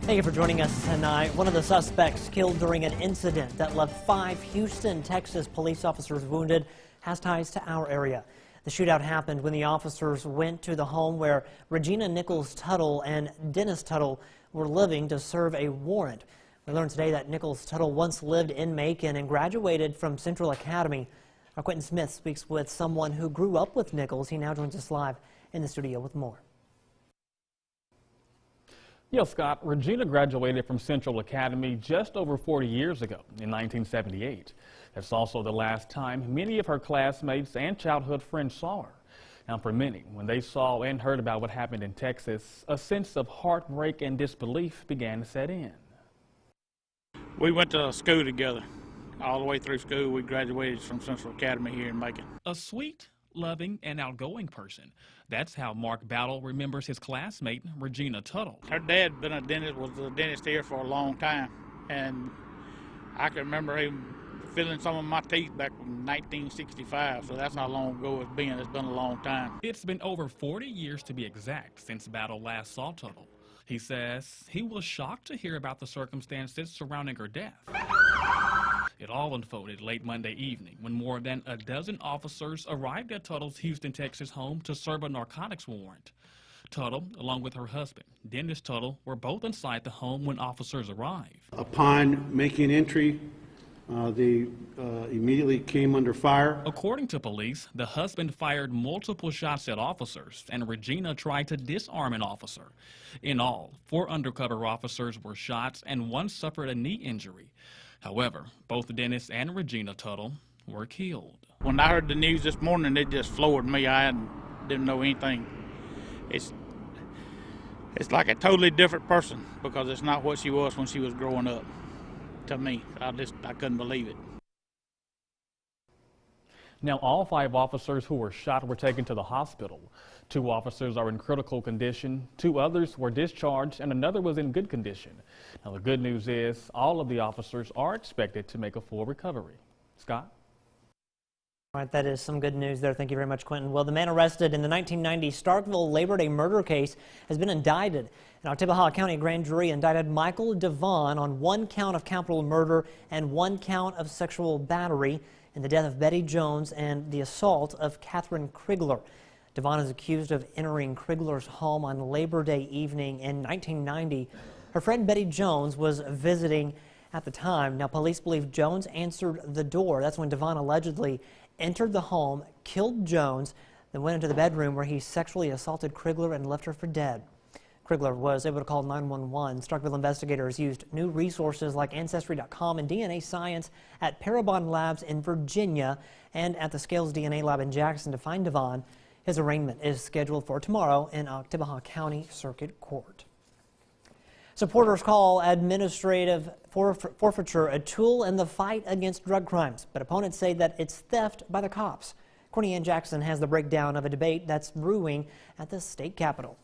Thank you for joining us tonight. One of the suspects killed during an incident that left 5 Houston, Texas police officers wounded has ties to our area. The shootout happened when the officers went to the home where Regina Nichols Tuttle and Dennis Tuttle were living to serve a warrant. We learned today that Nichols Tuttle once lived in Macon and graduated from Central Academy. Our Quentin Smith speaks with someone who grew up with Nichols. He now joins us live in the studio with more. Yes, Scott, Regina graduated from Central Academy just over 40 years ago in 1978. That's also the last time many of her classmates and childhood friends saw her. Now, for many, when they saw and heard about what happened in Texas, a sense of heartbreak and disbelief began to set in. We went to school together. All the way through school, we graduated from Central Academy here in Macon. A sweet, loving, and outgoing person. That's how Mark Battle remembers his classmate, Regina Tuttle. Her dad was a dentist here for a long time, and I can remember him filling some of my teeth back in 1965, so that's how long ago it's been. It's been a long time. It's been over 40 years to be exact since Battle last saw Tuttle. He says he was shocked to hear about the circumstances surrounding her death. It all unfolded late Monday evening when more than a dozen officers arrived at Tuttle's Houston, Texas home to serve a narcotics warrant. Tuttle, along with her husband, Dennis Tuttle, were both inside the home when officers arrived. Upon making entry, they immediately came under fire. According to police, the husband fired multiple shots at officers, and Regina tried to disarm an officer. In all, 4 undercover officers were shot, and 1 suffered a knee injury. However, both Dennis and Regina Tuttle were killed. When I heard the news this morning, it just floored me. I didn't know anything. It's like a totally different person because it's not what she was when she was growing up. To me, I couldn't believe it. Now, all 5 officers who were shot were taken to the hospital. 2 officers are in critical condition, 2 others were discharged, and another was in good condition. Now, the good news is all of the officers are expected to make a full recovery. Scott? All right, that is some good news there. Thank you very much, Quentin. Well, the man arrested in the 1990 Starkville Labor Day murder case has been indicted. An Oktibbeha County grand jury indicted Michael Devon on 1 count of capital murder and 1 count of sexual battery in the death of Betty Jones and the assault of Catherine Krigler. Devon is accused of entering Krigler's home on Labor Day evening in 1990. Her friend Betty Jones was visiting at the time. Now, police believe Jones answered the door. That's when Devon allegedly entered the home, killed Jones, then went into the bedroom where he sexually assaulted Krigler and left her for dead. Krigler was able to call 911. Starkville investigators used new resources like Ancestry.com and DNA science at Parabon Labs in Virginia and at the Scales DNA Lab in Jackson to find Devon. His arraignment is scheduled for tomorrow in Oktibbeha County Circuit Court. Supporters call administrative forfeiture a tool in the fight against drug crimes, but opponents say that it's theft by the cops. Courtney Ann Jackson has the breakdown of a debate that's brewing at the state capitol.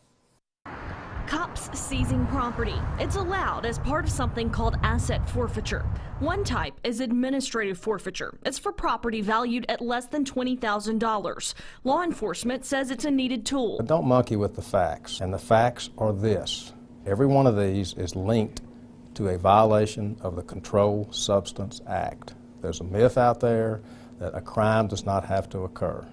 Cops seizing property. It's allowed as part of something called asset forfeiture. One type is administrative forfeiture. It's for property valued at less than $20,000. Law enforcement says it's a needed tool. Don't monkey with the facts, and the facts are this. Every one of these is linked to a violation of the Controlled Substance Act. There's a myth out there that a crime does not have to occur.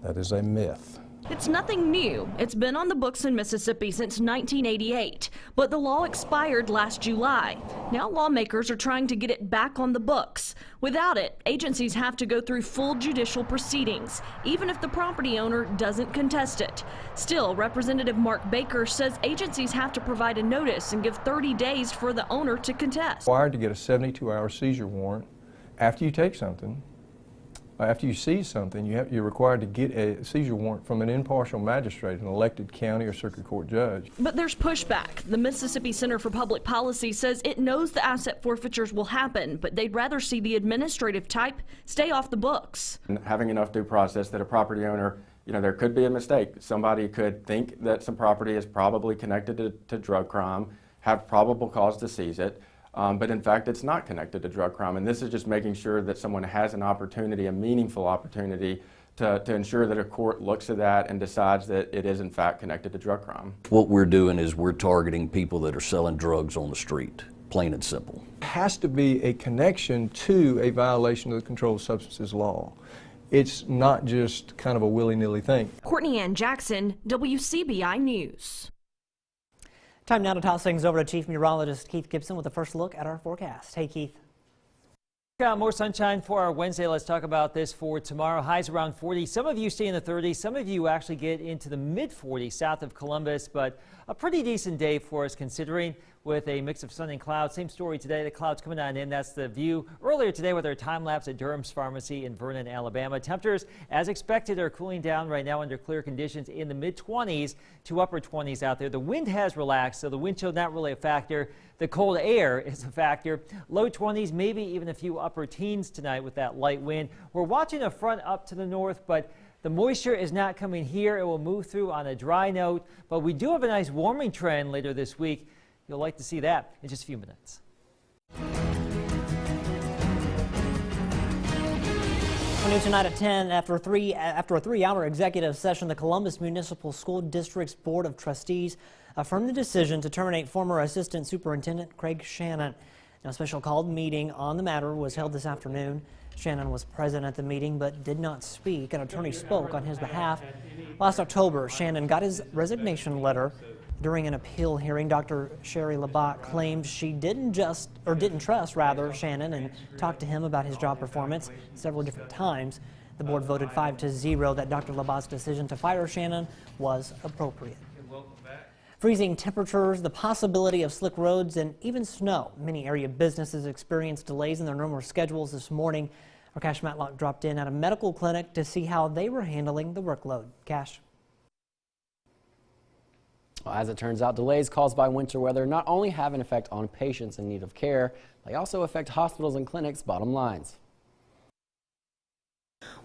That is a myth. It's nothing new. It's been on the books in Mississippi since 1988, but the law expired last July. Now lawmakers are trying to get it back on the books. Without it, agencies have to go through full judicial proceedings, even if the property owner doesn't contest it. Still, Representative Mark Baker says agencies have to provide a notice and give 30 days for the owner to contest. Required to get a 72-hour seizure warrant after you take something. After you seize something, you're required to get a seizure warrant from an impartial magistrate, an elected county or circuit court judge. But there's pushback. The Mississippi Center for Public Policy says it knows the asset forfeitures will happen, but they'd rather see the administrative type stay off the books. And having enough due process that a property owner, there could be a mistake. Somebody could think that some property is probably connected to drug crime, have probable cause to seize it. But in fact, it's not connected to drug crime, and this is just making sure that someone has an opportunity, a meaningful opportunity, to ensure that a court looks at that and decides that it is in fact connected to drug crime. What we're doing is we're targeting people that are selling drugs on the street, plain and simple. There has to be a connection to a violation of the Controlled Substances Law. It's not just kind of a willy-nilly thing. Courtney Ann Jackson, WCBI News. Time now to toss things over to Chief Meteorologist Keith Gibson with a first look at our forecast. Hey, Keith. Got more sunshine for our Wednesday. Let's talk about this for tomorrow. Highs around 40. Some of you stay in the 30s. Some of you actually get into the mid-40s south of Columbus, but a pretty decent day for us considering, with a mix of sun and clouds. Same story today. The clouds coming on in. That's the view earlier today with our time lapse at Durham's Pharmacy in Vernon, Alabama. Temperatures, as expected, are cooling down right now under clear conditions in the mid-20s to upper 20s out there. The wind has relaxed, so the wind chill not really a factor. The cold air is a factor. Low 20s, maybe even a few upper teens tonight with that light wind. We're watching a front up to the north, but the moisture is not coming here. It will move through on a dry note, but we do have a nice warming trend later this week. You'll like to see that in just a few minutes. New tonight at 10, after a 3-hour executive session, the Columbus Municipal School District's Board of Trustees affirmed the decision to terminate former Assistant Superintendent Craig Shannon. Now, a special called meeting on the matter was held this afternoon. Shannon was present at the meeting but did not speak. An attorney spoke on his behalf. Last October, Shannon got his resignation letter. During an appeal hearing, Dr. Sherry Labat claimed she didn't trust Shannon and talked to him about his job performance several different times. The board voted 5-0 that Dr. Labat's decision to fire Shannon was appropriate. Freezing temperatures, the possibility of slick roads, and even snow. Many area businesses experienced delays in their normal schedules this morning. Our Cash Matlock dropped in at a medical clinic to see how they were handling the workload. Cash. Well, as it turns out, delays caused by winter weather not only have an effect on patients in need of care, they also affect hospitals and clinics' bottom lines.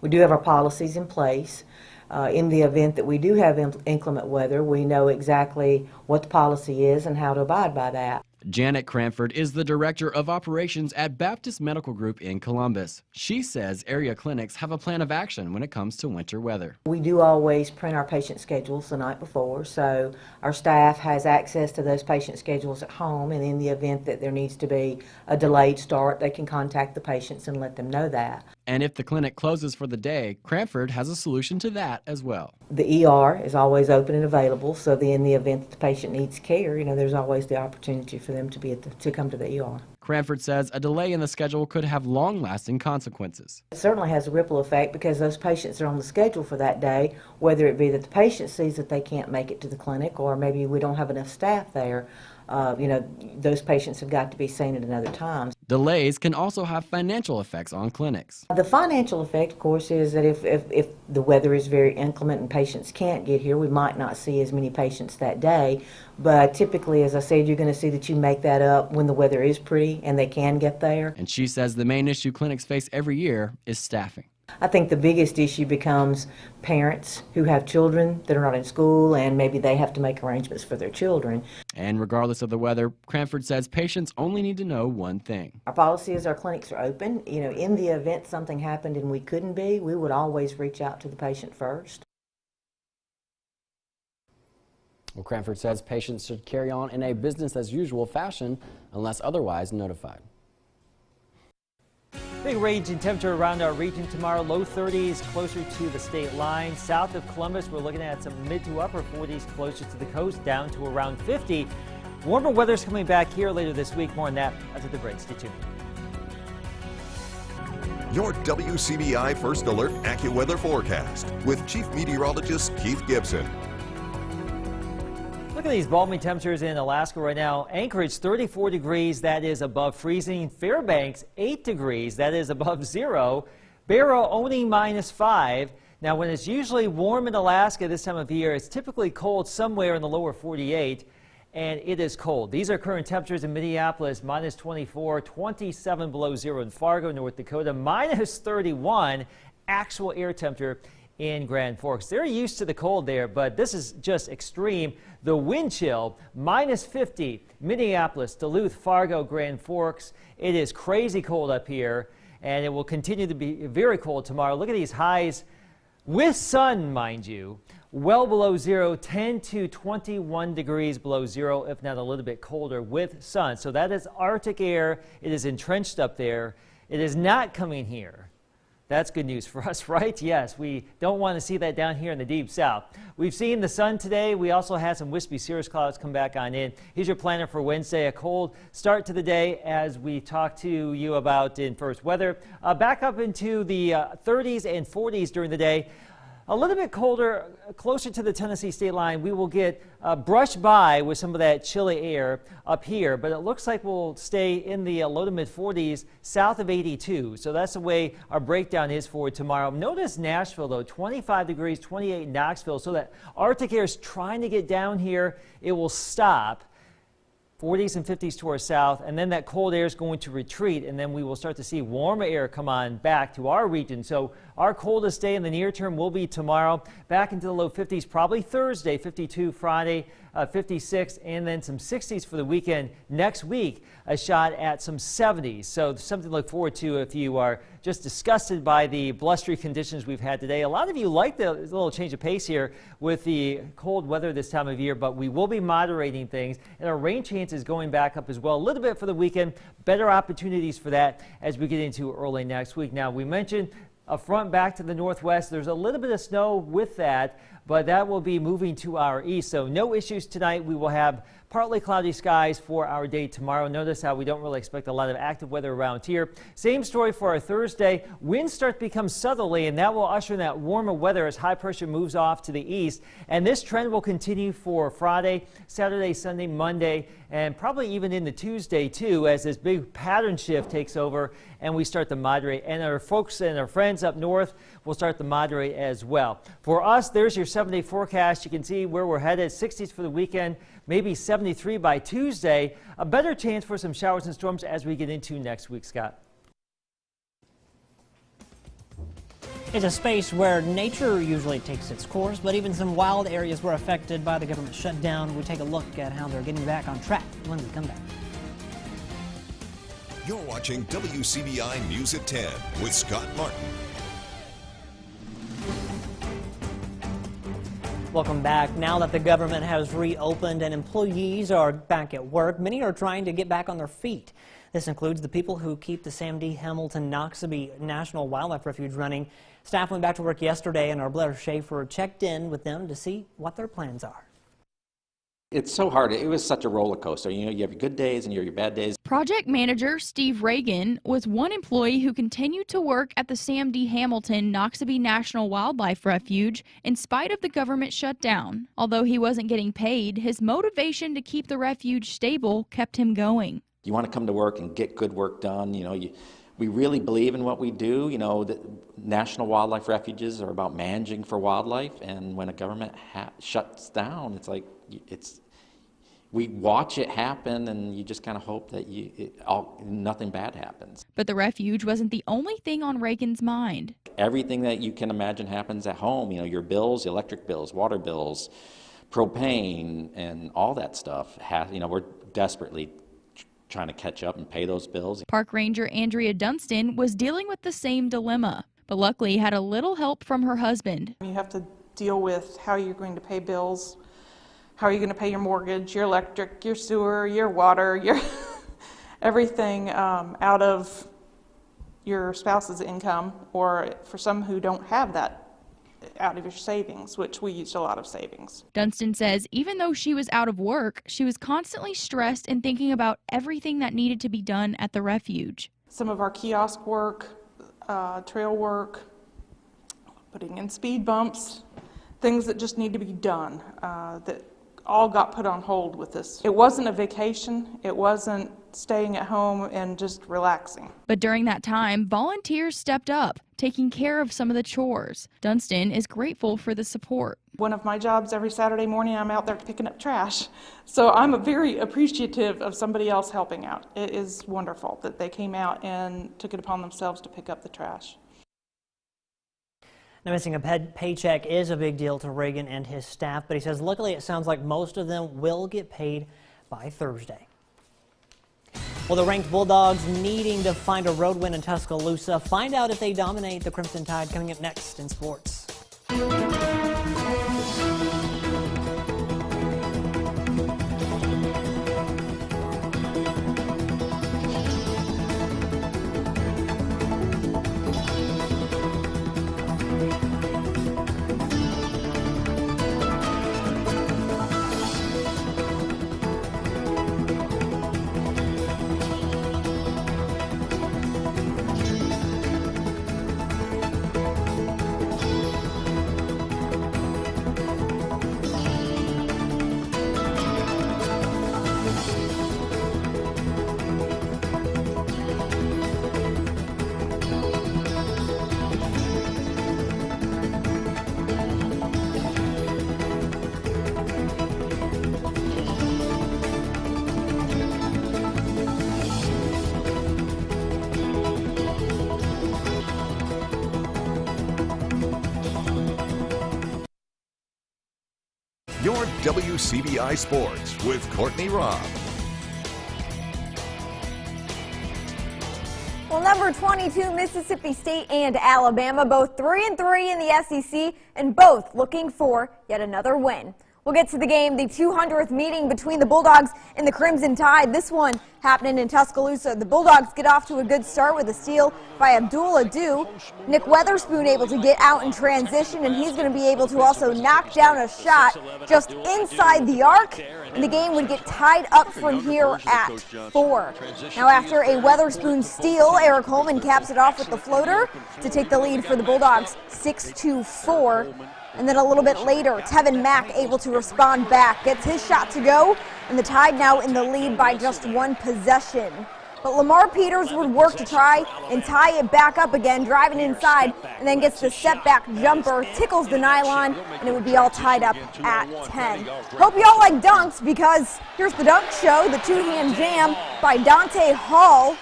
We do have our policies in place. In the event that we do have inclement weather, we know exactly what the policy is and how to abide by that. Janet Cranford is the Director of Operations at Baptist Medical Group in Columbus. She says area clinics have a plan of action when it comes to winter weather. We do always print our patient schedules the night before, so our staff has access to those patient schedules at home, and in the event that there needs to be a delayed start, they can contact the patients and let them know that. And if the clinic closes for the day, Cranford has a solution to that as well. The ER is always open and available, so that in the event that the patient needs care, there's always the opportunity for them to come to the ER. Cranford says a delay in the schedule could have long-lasting consequences. It certainly has a ripple effect because those patients are on the schedule for that day, whether it be that the patient sees that they can't make it to the clinic or maybe we don't have enough staff there. Those patients have got to be seen at another time. Delays can also have financial effects on clinics. The financial effect, of course, is that if the weather is very inclement and patients can't get here, we might not see as many patients that day. But typically, as I said, you're going to see that you make that up when the weather is pretty and they can get there. And she says the main issue clinics face every year is staffing. I think the biggest issue becomes parents who have children that are not in school and maybe they have to make arrangements for their children. And regardless of the weather, Cranford says patients only need to know one thing. Our policy is our clinics are open. In the event something happened and we couldn't be, we would always reach out to the patient first. Well, Cranford says patients should carry on in a business-as-usual fashion unless otherwise notified. Big range in temperature around our region tomorrow. Low 30s closer to the state line. South of Columbus, we're looking at some mid to upper 40s closer to the coast, down to around 50. Warmer weather's coming back here later this week. More on that after the break. Stay tuned. Your WCBI First Alert AccuWeather forecast with Chief Meteorologist Keith Gibson. Look at these balmy temperatures in Alaska right now. Anchorage 34 degrees, that is above freezing. Fairbanks 8 degrees, that is above zero. Barrow only -5. Now when it's usually warm in Alaska this time of year, it's typically cold somewhere in the lower 48, and it is cold. These are current temperatures in Minneapolis, -24, 27 below zero in Fargo, North Dakota, -31 actual air temperature in Grand Forks. They're used to the cold there, but this is just extreme. The wind chill, -50, Minneapolis, Duluth, Fargo, Grand Forks. It is crazy cold up here, and it will continue to be very cold tomorrow. Look at these highs. With sun, mind you. Well below zero, 10 to 21 degrees below zero, if not a little bit colder with sun. So that is Arctic air. It is entrenched up there. It is not coming here. That's good news for us, right? Yes, we don't want to see that down here in the deep south. We've seen the sun today. We also had some wispy cirrus clouds come back on in. Here's your planner for Wednesday. A cold start to the day as we talked to you about in first weather. Back up into the 30s and 40s during the day. A little bit colder, closer to the Tennessee state line. We will get brushed by with some of that chilly air up here, but it looks like we'll stay in the low to mid 40s south of 82. So that's the way our breakdown is for tomorrow. Notice Nashville, though, 25 degrees, 28 in Knoxville. So that Arctic air is trying to get down here. It will stop. 40s and 50s to our south, and then that cold air is going to retreat, and then we will start to see warmer air come on back to our region. So our coldest day in the near term will be tomorrow, back into the low 50s, probably Thursday, 52 Friday, 56, and then some 60s for the weekend. Next week, a shot at some 70s. So something to look forward to if you are just disgusted by the blustery conditions we've had today. A lot of you like the little change of pace here with the cold weather this time of year, but we will be moderating things, and our rain chance is going back up as well a little bit for the weekend. Better opportunities for that as we get into early next week. Now, we mentioned a front back to the northwest. There's a little bit of snow with that, but that will be moving to our east. So no issues tonight. We will have partly cloudy skies for our day tomorrow. Notice how we don't really expect a lot of active weather around here. Same story for our Thursday. Winds start to become southerly, and that will usher in that warmer weather as high pressure moves off to the east. And this trend will continue for Friday, Saturday, Sunday, Monday, and probably even into Tuesday too, as this big pattern shift takes over and we start to moderate. And our folks and our friends up north will start to moderate as well. For us, there's your 7-day forecast. You can see where we're headed. 60s for the weekend, maybe 73 by Tuesday. A better chance for some showers and storms as we get into next week, Scott. It's a space where nature usually takes its course, but even some wild areas were affected by the government shutdown. We take a look at how they're getting back on track when we come back. You're watching WCBI News at 10 with Scott Martin. Welcome back. Now that the government has reopened and employees are back at work, many are trying to get back on their feet. This includes the people who keep the Sam D. Hamilton Noxubee National Wildlife Refuge running. Staff went back to work yesterday, and our Blair Schaefer checked in with them to see what their plans are. It's so hard. It was such a roller coaster. You know, you have your good days and you have your bad days. Project manager Steve Reagan was one employee who continued to work at the Sam D. Hamilton Noxubee National Wildlife Refuge in spite of the government shutdown. Although he wasn't getting paid, his motivation to keep the refuge stable kept him going. You want to come to work and get good work done. You know, we really believe in what we do. You know, the national wildlife refuges are about managing for wildlife, and when a government shuts down, it's like we watch it happen, and you just kind of hope that nothing bad happens. But the refuge wasn't the only thing on Reagan's mind. Everything that you can imagine happens at home. You know, your bills, electric bills, water bills, propane, and all that stuff. You know, we're desperately trying to catch up and pay those bills. Park Ranger Andrea Dunstan was dealing with the same dilemma, but luckily had a little help from her husband. You have to deal with how you're going to pay bills, how are you going to pay your mortgage, your electric, your sewer, your water, your everything out of your spouse's income, or for some who don't have that, out of your savings, which we used a lot of savings. Dunstan says even though she was out of work, she was constantly stressed and thinking about everything that needed to be done at the refuge. Some of our kiosk work, trail work, putting in speed bumps, things that just need to be done, that all got put on hold with this. It wasn't a vacation. It wasn't staying at home and just relaxing. But during that time, volunteers stepped up, taking care of some of the chores. Dunstan is grateful for the support. One of my jobs every Saturday morning, I'm out there picking up trash. So I'm very appreciative of somebody else helping out. It is wonderful that they came out and took it upon themselves to pick up the trash. Now, missing a paycheck is a big deal to Reagan and his staff, but he says luckily it sounds like most of them will get paid by Thursday. Well, the ranked Bulldogs needing to find a road win in Tuscaloosa. Find out if they dominate the Crimson Tide coming up next in sports. WCBI Sports with Courtney Robb. Well, number 22, Mississippi State and Alabama, both 3-3 in the SEC, and both looking for yet another win. We'll get to the game, the 200th meeting between the Bulldogs and the Crimson Tide. This one happening in Tuscaloosa. The Bulldogs get off to a good start with a steal by Abdul Adu. Nick Weatherspoon able to get out in transition, and he's going to be able to also knock down a shot just inside the arc, and the game would get tied up from here at 4. Now after a Weatherspoon steal, Eric Holman caps it off with the floater to take the lead for the Bulldogs 6-4. And then a little bit later, Tevin Mack able to respond back, gets his shot to go, and the Tide now in the lead by just 1 possession. But Lamar Peters would work to try and tie it back up again, driving inside, and then gets the step-back jumper, tickles the nylon, and it would be all tied up at 10. Hope you all like dunks, because here's the dunk show, the two-hand jam by Dante Hall.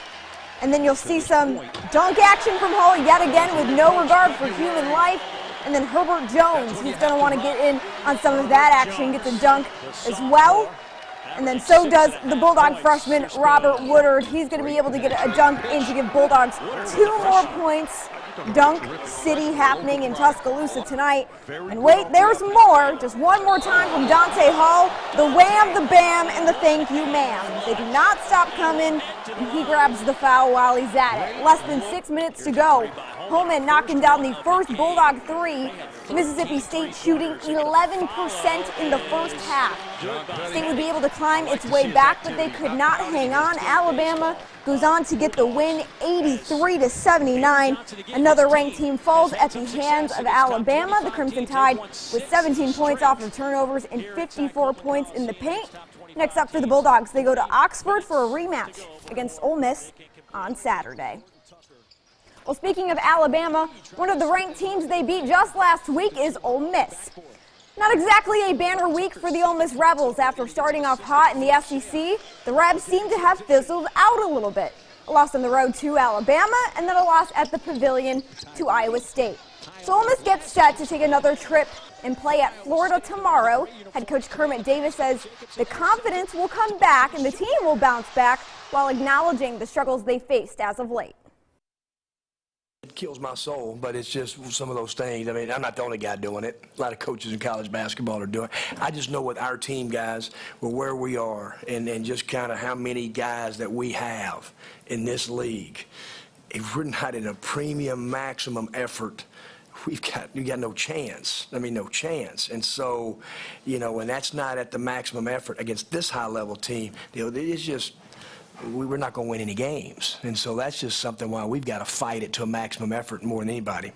And then you'll see some dunk action from Hall yet again with no regard for human life. And then Herbert Jones, he's going to want to get in on some of that action, gets a dunk as well. And then so does the Bulldog freshman Robert Woodard. He's going to be able to get a dunk in to give Bulldogs 2 more points. Dunk City happening in Tuscaloosa tonight. And wait, there's more. Just one more time from Dante Hall. The wham, the bam, and the thank you, ma'am. They do not stop coming, and he grabs the foul while he's at it. Less than 6 minutes to go. Holman knocking down the first Bulldog 3. Mississippi State shooting 11% in the first half. State would be able to climb its way back, but they could not hang on. Alabama goes on to get the win 83-79. Another ranked team falls at the hands of Alabama. The Crimson Tide with 17 points off of turnovers and 54 points in the paint. Next up for the Bulldogs, they go to Oxford for a rematch against Ole Miss on Saturday. Well, speaking of Alabama, one of the ranked teams they beat just last week is Ole Miss. Not exactly a banner week for the Ole Miss Rebels after starting off hot in the SEC. The Rebs seem to have fizzled out a little bit. A loss on the road to Alabama, and then a loss at the Pavilion to Iowa State. So Ole Miss gets set to take another trip and play at Florida tomorrow. Head coach Kermit Davis says the confidence will come back and the team will bounce back while acknowledging the struggles they faced as of late. It kills my soul, but it's just some of those things. I mean, I'm not the only guy doing it. A lot of coaches in college basketball are doing it. I just know with our team guys, where we are and just kind of how many guys that we have in this league. If we're not in a premium maximum effort, we got no chance. I mean, no chance. And so, you know, when that's not at the maximum effort against this high-level team, you know, it's just we're not going to win any games. And so that's just something why we've got to fight it to a maximum effort more than anybody.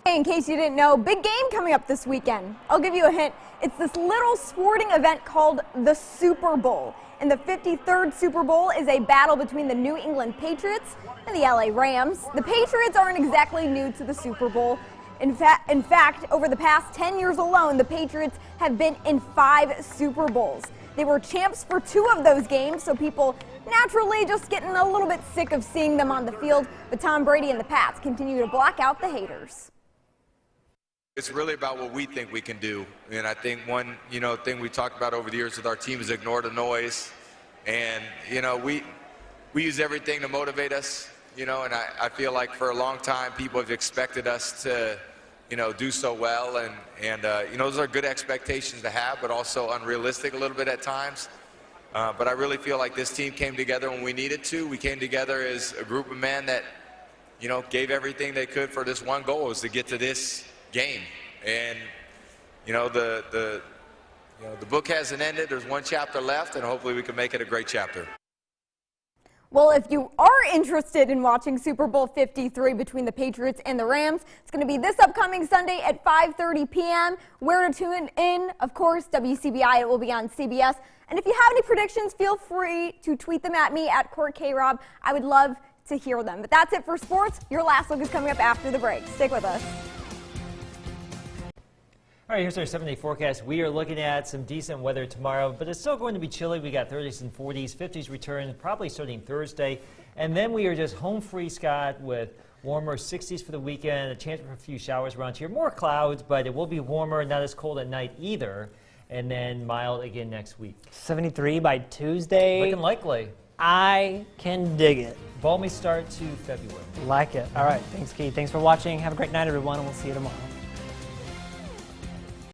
In case you didn't know, big game coming up this weekend. I'll give you a hint. It's this little sporting event called the Super Bowl. And the 53rd Super Bowl is a battle between the New England Patriots and the LA Rams. The Patriots aren't exactly new to the Super Bowl. In fact, over the past 10 years alone, the Patriots have been in 5 Super Bowls. They were champs for 2 of those games, so people naturally just getting a little bit sick of seeing them on the field. But Tom Brady and the Pats continue to block out the haters. It's really about what we think we can do. And I think one, thing we talked about over the years with our team is ignore the noise. And, we use everything to motivate us, and I feel like for a long time people have expected us to, do so well. And those are good expectations to have, but also unrealistic a little bit at times. But I really feel like this team came together when we needed to. We came together as a group of men that, gave everything they could for this one goal, was to get to this game. And, the book hasn't ended. There's one chapter left, and hopefully we can make it a great chapter. Well, if you are interested in watching Super Bowl 53 between the Patriots and the Rams, it's going to be this upcoming Sunday at 5:30 p.m. Where to tune in? Of course, WCBI. It will be on CBS. And if you have any predictions, feel free to tweet them at me at Court K. Rob. I would love to hear them. But that's it for sports. Your last look is coming up after the break. Stick with us. All right, here's our 7-day forecast. We are looking at some decent weather tomorrow, but it's still going to be chilly. We got 30s and 40s, 50s return probably starting Thursday. And then we are just home free, Scott, with Warmer 60s for the weekend, a chance for a few showers around here. More clouds, but it will be warmer, not as cold at night either. And then mild again next week. 73 by Tuesday. Looking likely. I can dig it. Balmy start to February. Like it. All right. Thanks, Keith. Thanks for watching. Have a great night, everyone, and we'll see you tomorrow.